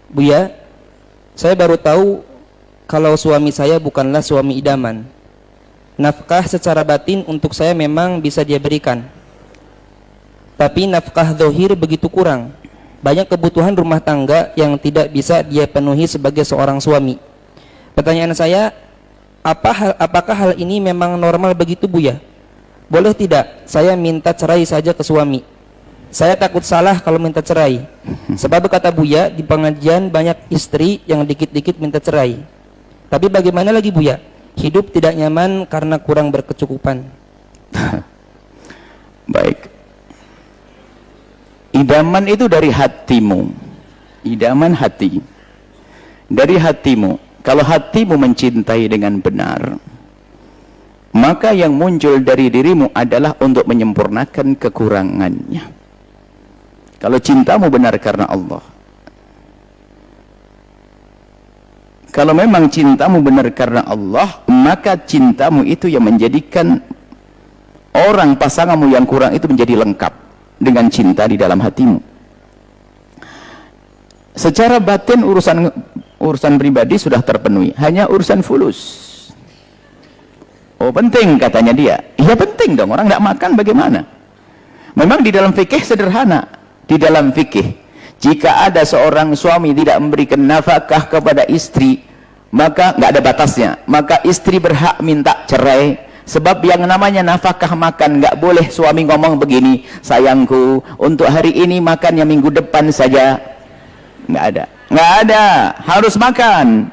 Buya, saya baru tahu kalau suami saya bukanlah suami idaman. Nafkah secara batin untuk saya memang bisa dia berikan, tapi nafkah zahir begitu kurang. Banyak kebutuhan rumah tangga yang tidak bisa dia penuhi sebagai seorang suami. Pertanyaan saya, apakah hal ini memang normal begitu, Buya? Boleh tidak saya minta cerai saja ke suami? Saya takut salah kalau minta cerai. Sebab kata Buya, di pengajian banyak istri yang dikit-dikit minta cerai. Tapi bagaimana lagi, Buya? Hidup tidak nyaman karena kurang berkecukupan. Baik. Idaman itu dari hatimu. Idaman hati. Dari hatimu. Kalau hatimu mencintai dengan benar, maka yang muncul dari dirimu adalah untuk menyempurnakan kekurangannya. Kalau cintamu benar karena Allah, kalau memang cintamu benar karena Allah, maka cintamu itu yang menjadikan orang pasanganmu yang kurang itu menjadi lengkap dengan cinta di dalam hatimu. Secara batin urusan pribadi sudah terpenuhi, hanya urusan fulus. Oh penting katanya dia. Iya penting dong, orang tidak makan bagaimana? Memang di dalam fikih sederhana. Di dalam fikih, jika ada seorang suami tidak memberikan nafkah kepada istri, maka nggak ada batasnya, maka istri berhak minta cerai. Sebab yang namanya nafkah makan, nggak boleh suami ngomong begini, sayangku untuk hari ini makannya minggu depan saja. Nggak ada, harus makan.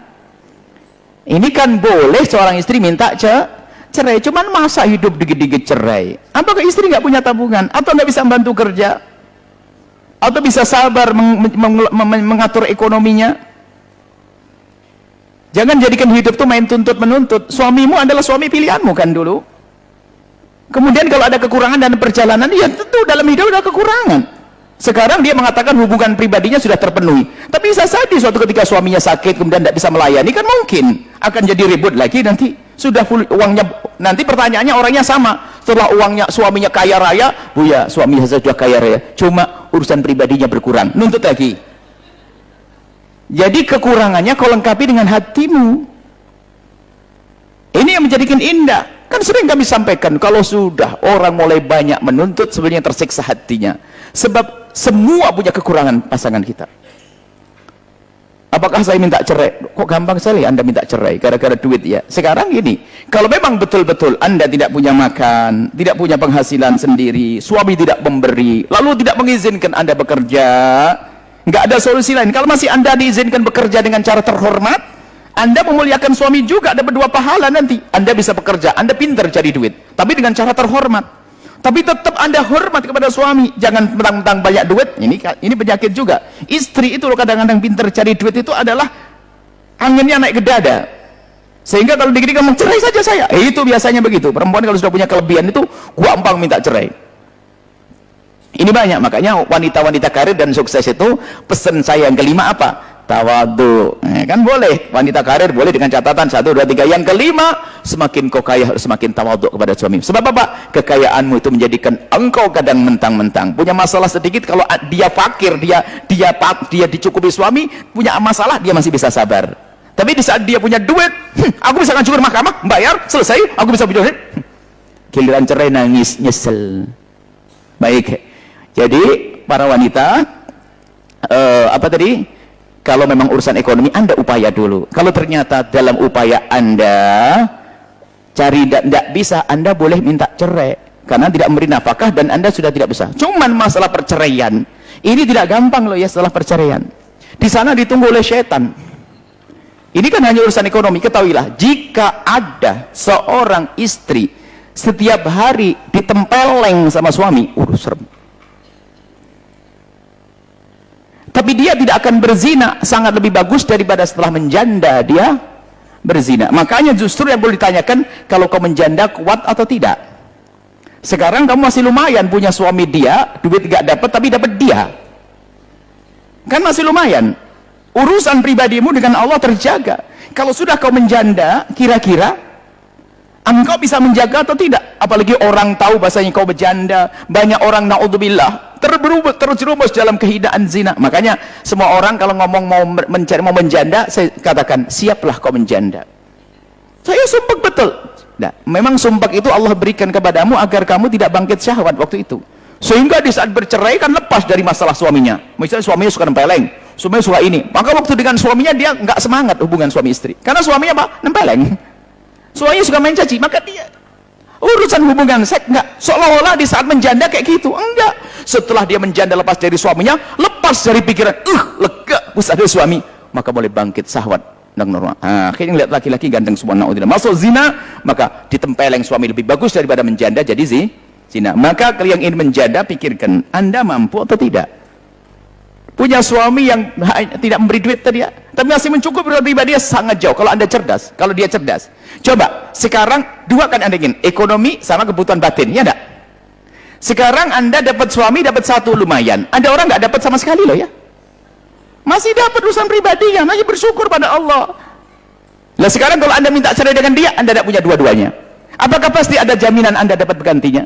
Ini kan boleh seorang istri minta cerai, cuman masa hidup dikit-dikit cerai? Apakah istri nggak punya tabungan? Atau nggak bisa membantu kerja? Atau bisa sabar mengatur ekonominya? Jangan jadikan hidup itu main tuntut menuntut. Suamimu adalah suami pilihanmu kan dulu. Kemudian kalau ada kekurangan dan perjalanan, ya tentu dalam hidup ada kekurangan. Sekarang dia mengatakan hubungan pribadinya sudah terpenuhi, tapi bisa saja suatu ketika suaminya sakit kemudian tidak bisa melayani, kan mungkin akan jadi ribut lagi nanti. Sudah full uangnya, nanti pertanyaannya orangnya sama. Setelah uangnya suaminya kaya raya, Buya suaminya sudah kaya raya, cuma urusan pribadinya berkurang, nuntut lagi. Jadi kekurangannya kau lengkapi dengan hatimu. Ini yang menjadikan indah. Kan sering kami sampaikan, kalau sudah orang mulai banyak menuntut, sebenarnya tersiksa hatinya. Sebab semua punya kekurangan pasangan kita. Apakah saya minta cerai? Kok gampang sekali Anda minta cerai gara-gara duit ya? Sekarang gini, kalau memang betul-betul Anda tidak punya makan, tidak punya penghasilan sendiri, suami tidak memberi, lalu tidak mengizinkan Anda bekerja, nggak ada solusi lain. Kalau masih Anda diizinkan bekerja dengan cara terhormat, Anda memuliakan suami juga, ada berdua pahala nanti. Anda bisa bekerja, Anda pintar cari duit, tapi dengan cara terhormat. Tapi tetap Anda hormat kepada suami, jangan mentang-mentang banyak duit. Ini penyakit juga. Istri itu loh kadang-kadang pintar cari duit itu adalah anginnya naik ke dada. Sehingga kalau dikit-dikit ngomong cerai saja saya, itu biasanya begitu. Perempuan kalau sudah punya kelebihan itu gampang minta cerai. Ini banyak, makanya wanita-wanita karir dan sukses itu pesan saya yang kelima apa? Tawadu. Kan boleh wanita karir boleh dengan catatan 1, 2, 3. Yang kelima, semakin kau kaya harus semakin tawadu kepada suami. Sebab apa? Kekayaanmu itu menjadikan engkau kadang mentang-mentang punya masalah sedikit. Kalau dia fakir, dia dicukupi suami, punya masalah dia masih bisa sabar. Tapi di saat dia punya duit, aku bisa ngajukan mahkamah, bayar, selesai, aku bisa punya duit. Giliran cerai nangis, nyesel. Baik. Jadi para wanita, apa tadi? Kalau memang urusan ekonomi Anda upaya dulu. Kalau ternyata dalam upaya Anda cari tidak bisa, Anda boleh minta cerai karena tidak memberi nafkah dan Anda sudah tidak bisa. Cuman masalah perceraian ini tidak gampang loh ya. Setelah perceraian di sana ditunggu oleh setan. Ini kan hanya urusan ekonomi. Ketahuilah, jika ada seorang istri setiap hari ditempeleng sama suami, serem. Tapi dia tidak akan berzina, sangat lebih bagus daripada setelah menjanda dia berzina. Makanya justru yang boleh ditanyakan, kalau kau menjanda kuat atau tidak. Sekarang kamu masih lumayan punya suami dia, duit gak dapat tapi dapat dia, kan masih lumayan. Urusan pribadimu dengan Allah terjaga. Kalau sudah kau menjanda, kira-kira engkau bisa menjaga atau tidak? Apalagi orang tahu bahasanya kau berjanda, banyak orang naudzubillah terjerumus dalam kehinaan zina. Makanya semua orang kalau ngomong mau menjanda, saya katakan siaplah kau menjanda. Saya sumpah betul. Nah, memang sumpah itu Allah berikan kepadamu agar kamu tidak bangkit syahwat waktu itu. Sehingga di saat bercerai kan lepas dari masalah suaminya. Misalnya suaminya suka nempeleng, suaminya suka ini. Maka waktu dengan suaminya dia nggak semangat hubungan suami istri. Karena suaminya apa? Nempeleng. Suaminya suka main caci, maka dia urusan hubungan seks enggak. Seolah-olah di saat menjanda kayak gitu. Enggak. Setelah dia menjanda lepas dari suaminya, lepas dari pikiran, lega pusat dari suami, maka boleh bangkit syahwat dan normal. Akhirnya lihat laki-laki ganteng semua naudzubillah masuk zina, maka ditempeleng suami lebih bagus daripada menjanda jadi zina. Maka kalau yang ingin menjanda, pikirkan Anda mampu atau tidak. Punya suami yang tidak memberi duit tadi ya, tapi masih mencukupi pribadi dia sangat jauh. Kalau Anda cerdas, kalau dia cerdas, coba sekarang dua kan Anda ingin, ekonomi sama kebutuhan batin, ya enggak? Sekarang Anda dapat suami, dapat satu lumayan, ada orang nggak dapat sama sekali loh ya, masih dapat urusan pribadinya, masih bersyukur pada Allah. Nah sekarang kalau Anda minta cerai dengan dia, Anda tidak punya dua-duanya, apakah pasti ada jaminan Anda dapat bergantinya?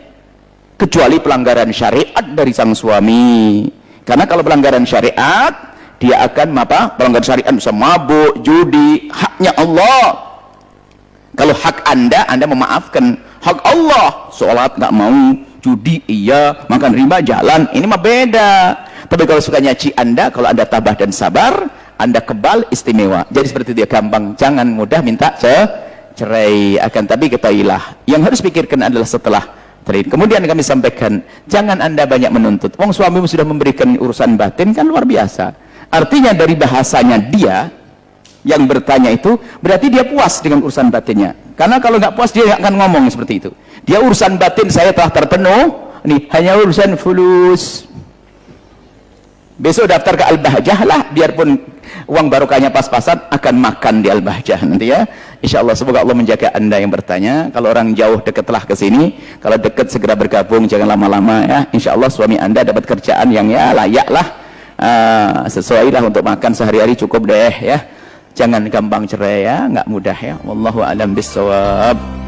Kecuali pelanggaran syariat dari sang suami. Karena kalau pelanggaran syariat, dia akan apa? Pelanggaran syariat bisa mabuk, judi, haknya Allah. Kalau hak Anda memaafkan. Hak Allah, sholat nggak mau, judi iya, makan riba jalan, ini mah beda. Tapi kalau suka nyaci Anda, kalau Anda tabah dan sabar, Anda kebal istimewa. Jadi seperti dia gampang, jangan mudah minta cerai. Akan tapi ketahuilah, yang harus pikirkan adalah setelah. Kemudian kami sampaikan, jangan Anda banyak menuntut. Wong suamimu sudah memberikan urusan batin kan luar biasa. Artinya dari bahasanya dia yang bertanya itu berarti dia puas dengan urusan batinnya. Karena kalau nggak puas dia nggak akan ngomong seperti itu. Dia urusan batin saya telah terpenuh, nih hanya urusan fulus. Besok daftar ke Al-Bahjah lah, biarpun uang barokahnya pas-pasan akan makan di Al-Bahjah nanti ya. Insya Allah semoga Allah menjaga Anda yang bertanya. Kalau orang jauh dekatlah ke sini, kalau dekat segera bergabung, jangan lama-lama ya. Insya Allah suami Anda dapat kerjaan yang ya layak lah, sesuai lah untuk makan sehari-hari cukup deh ya. Jangan gampang cerai ya, nggak mudah ya. Wallahu a'lam bishawab.